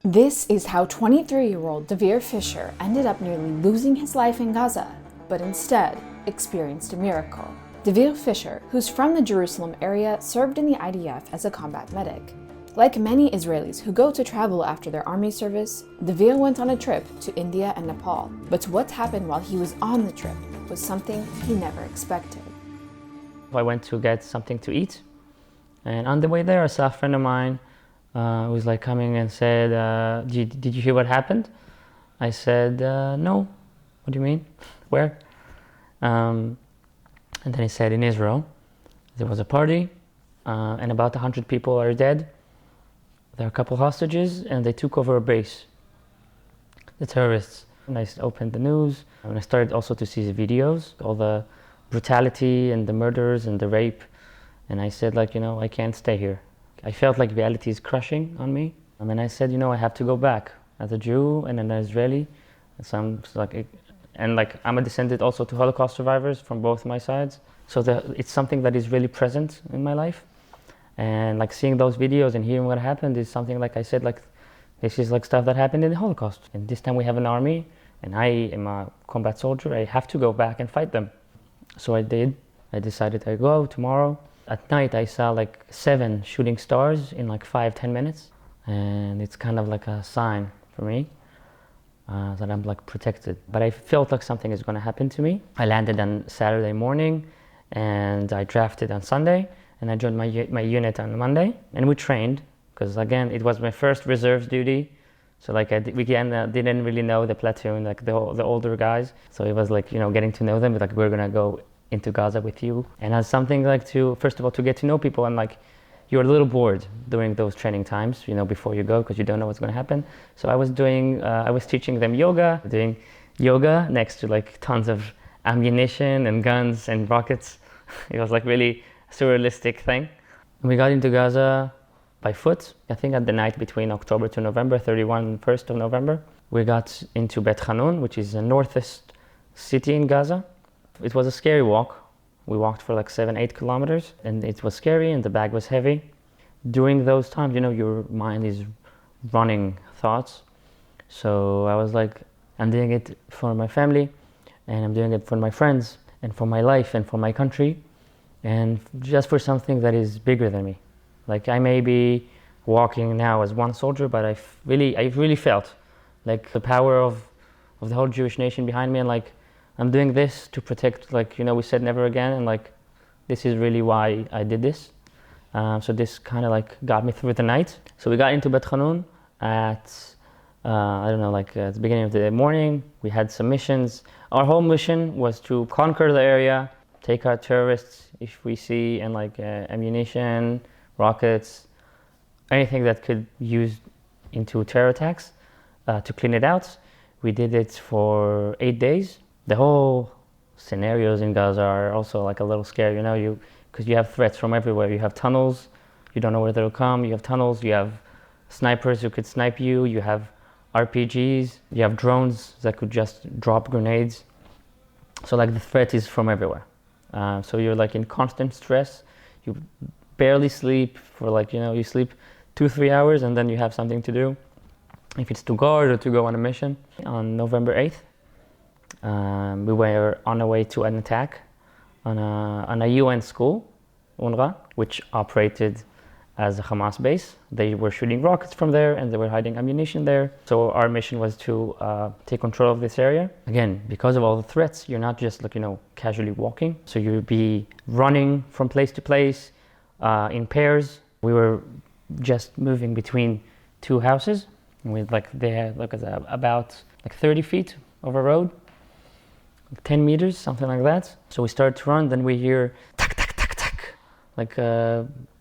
This is how 23-year-old Dvir Fisher ended up nearly losing his life in Gaza, but instead experienced a miracle. Dvir Fisher, who's from the Jerusalem area, served in the IDF as a combat medic. Like many Israelis who go to travel after their army service, Dvir went on a trip to India and Nepal. But what happened while he was on the trip was something he never expected. I went to get something to eat, and on the way there I saw a friend of mine who was like coming and said, did you hear what happened? I said, no. What do you mean? Where? And then he said, in Israel there was a party and about 100 people are dead. There are a couple hostages and they took over a base, the terrorists. And I opened the news and I started also to see the videos, all the brutality and the murders and the rape. And I said, like, I can't stay here. I felt like reality is crushing on me. And I said, I have to go back as a Jew and an Israeli. So I'm a descendant also to Holocaust survivors from both my sides. So it's something that is really present in my life. And like seeing those videos and hearing what happened is something, like I said, like this is like stuff that happened in the Holocaust. And this time we have an army and I am a combat soldier. I have to go back and fight them. So I did. I decided I'd go tomorrow. At night I saw like 7 shooting stars in like 5-10 minutes. And it's kind of like a sign for me that I'm like protected. But I felt like something is going to happen to me. I landed on Saturday morning and I drafted on Sunday. And I joined my unit on Monday, and we trained, because again, it was my first reserves duty. So like we didn't really know the platoon, like the older guys. So it was like, getting to know them, like we're gonna go into Gaza with you. And as something like first of all, to get to know people, and like, you're a little bored during those training times, before you go, because you don't know what's gonna happen. So I was teaching them doing yoga next to like tons of ammunition and guns and rockets. It was like really surrealistic thing. We got into Gaza by foot, I think at the night between October to November, 31 and 1st of November. We got into Bet Hanun, which is the northest city in Gaza. It was a scary walk. We walked for like 7-8 kilometers and it was scary and the bag was heavy. During those times, your mind is running thoughts. So I was like, I'm doing it for my family and I'm doing it for my friends and for my life and for my country. And just for something that is bigger than me. Like I may be walking now as one soldier, but I really felt like the power of the whole Jewish nation behind me, and like I'm doing this to protect, like, we said never again, and like this is really why I did this. So this kind of like got me through the night. So we got into Bet Hanun at at the beginning of the morning. We had some missions. Our whole mission was to conquer the area, take out terrorists if we see, and like ammunition, rockets, anything that could use into terror attacks, to clean it out. We did it for 8 days. The whole scenarios in Gaza are also like a little scary, because you have threats from everywhere. You have tunnels, you don't know where they'll come. You have tunnels, you have snipers who could snipe you, you have RPGs, you have drones that could just drop grenades. So like the threat is from everywhere. So you're like in constant stress. You barely sleep for like, you sleep 2-3 hours and then you have something to do. If it's to guard or to go on a mission. On November 8th, we were on our way to an attack on a UN school, UNRWA, which operated as a Hamas base. They were shooting rockets from there and they were hiding ammunition there. So our mission was to take control of this area. Again, because of all the threats, you're not just like, casually walking. So you'll be running from place to place in pairs. We were just moving between 2 houses with they had about 30 feet of a road, 10 meters, something like that. So we started to run, then we hear tack, tack, tack, tack, like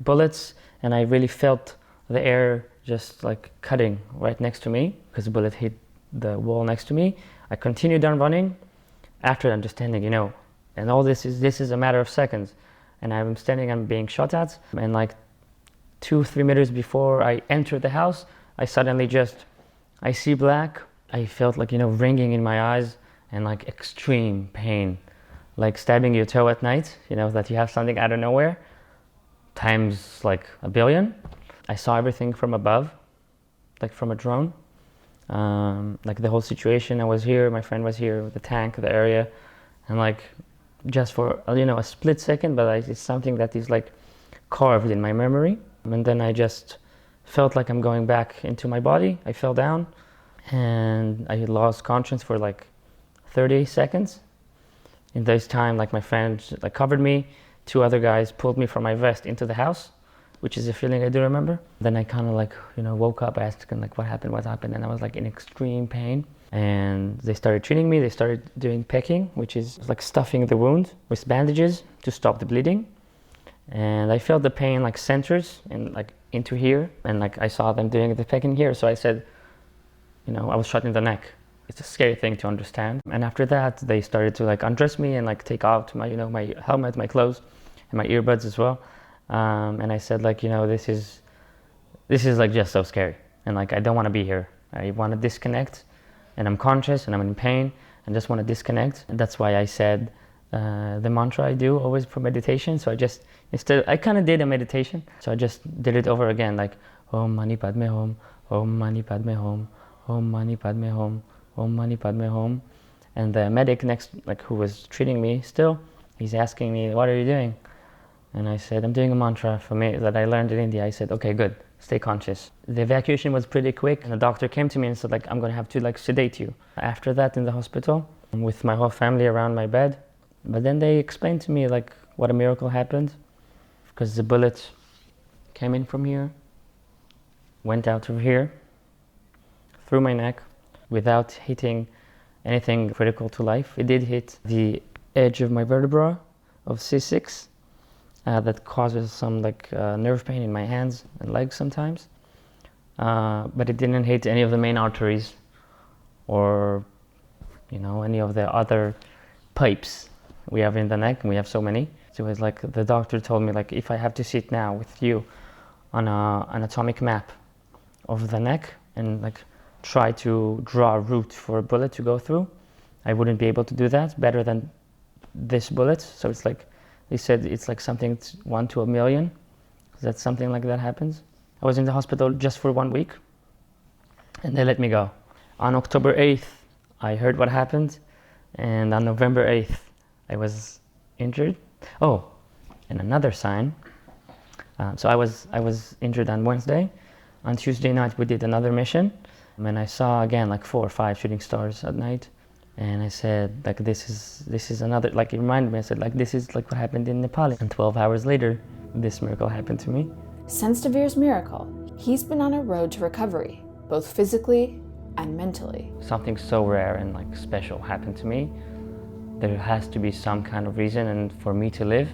bullets. And I really felt the air just like cutting right next to me because the bullet hit the wall next to me. I continued on running after understanding, and all this is a matter of seconds. And I'm standing and being shot at. And like 2-3 meters before I entered the house, I suddenly I see black. I felt like, ringing in my eyes and like extreme pain, like stabbing your toe at night, that you have something out of nowhere. Times like a billion. I saw everything from above. like from a drone. Like the whole situation, I was here, my friend was here, the tank, the area, and like just for a split second, but it's something that is like carved in my memory. And then I just felt like I'm going back into my body. I fell down and I lost conscience for like 30 seconds. In this time, like my friend like covered me, 2 other guys pulled me from my vest into the house, which is a feeling I do remember. Then I kind of like, woke up, asked them like what happened, and I was like in extreme pain. And they started treating me, they started doing pecking, which is like stuffing the wound with bandages to stop the bleeding. And I felt the pain like centers and like into here, and like I saw them doing the pecking here, so I said, I was shot in the neck. It's a scary thing to understand. And after that, they started to like undress me and like take out my, my helmet, my clothes, and my earbuds as well. And I said like, this is like just so scary, and like I don't want to be here. I want to disconnect, and I'm conscious and I'm in pain and just want to disconnect. And that's why I said the mantra I do always for meditation. So I kind of did a meditation. So I just did it over again, like Om Mani Padme Hum, Om Mani Padme Hum, Om Mani Padme Hum, Om Mani Padme Hum. And the medic next, like who was treating me still, he's asking me, what are you doing? And I said, I'm doing a mantra for me that I learned in India. I said, okay, good, stay conscious. The evacuation was pretty quick, and the doctor came to me and said like, I'm gonna have to like sedate you. After that in the hospital, with my whole family around my bed. But then they explained to me like what a miracle happened, because the bullet came in from here, went out of here, through my neck, without hitting anything critical to life. It did hit the edge of my vertebra of C6. That causes some like nerve pain in my hands and legs sometimes, but it didn't hit any of the main arteries or any of the other pipes we have in the neck, and we have so many. So it was like the doctor told me like, if I have to sit now with you on an anatomic map of the neck and like try to draw a route for a bullet to go through, I wouldn't be able to do that better than this bullet. So it's like, they said it's like something 1 to 1,000,000, that something like that happens. I was in the hospital just for 1 week, and they let me go. On October 8th, I heard what happened, and on November 8th, I was injured. Oh, and another sign. So I was injured on Wednesday. On Tuesday night, we did another mission, and I saw again like 4 or 5 shooting stars at night. And I said, like, this is another, like, it reminded me, I said, like, this is like what happened in Nepal. And 12 hours later, this miracle happened to me. Since Dvir's miracle, he's been on a road to recovery, both physically and mentally. Something so rare and like special happened to me. There has to be some kind of reason and for me to live,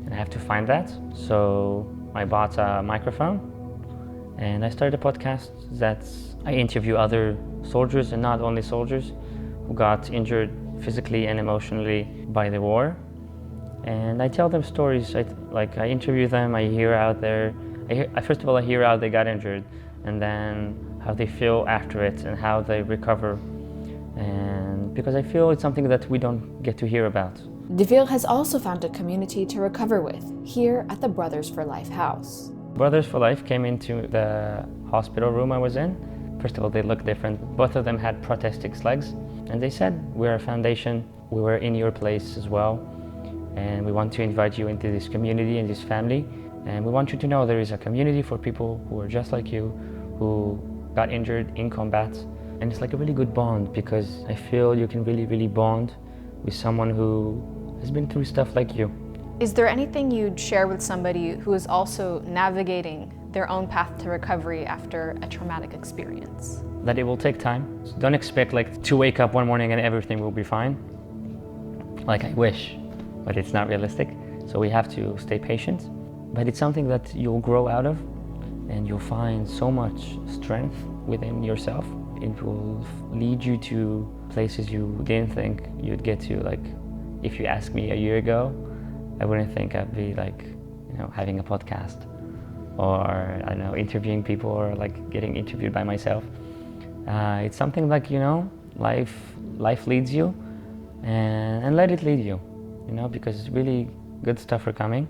and I have to find that. So I bought a microphone and I started a podcast that I interview other soldiers, and not only soldiers, who got injured physically and emotionally by the war. And I tell them stories. I interview them. I hear out there. First of all, I hear how they got injured, and then how they feel after it and how they recover. And because I feel it's something that we don't get to hear about. Dvir has also found a community to recover with here at the Brothers for Life house. Brothers for Life came into the hospital room I was in. First of all, they look different. Both of them had prosthetics legs. And they said, we're a foundation, we were in your place as well, and we want to invite you into this community and this family, and we want you to know there is a community for people who are just like you, who got injured in combat. And it's like a really good bond, because I feel you can really, really bond with someone who has been through stuff like you. Is there anything you'd share with somebody who is also navigating their own path to recovery after a traumatic experience? That it will take time. So don't expect like to wake up one morning and everything will be fine. Like I wish, but it's not realistic. So we have to stay patient. But it's something that you'll grow out of, and you'll find so much strength within yourself. It will lead you to places you didn't think you'd get to. Like if you asked me a year ago, I wouldn't think I'd be like, having a podcast, or I don't know, interviewing people, or like getting interviewed by myself. It's something like, life leads you, and let it lead you, because really good stuff are coming.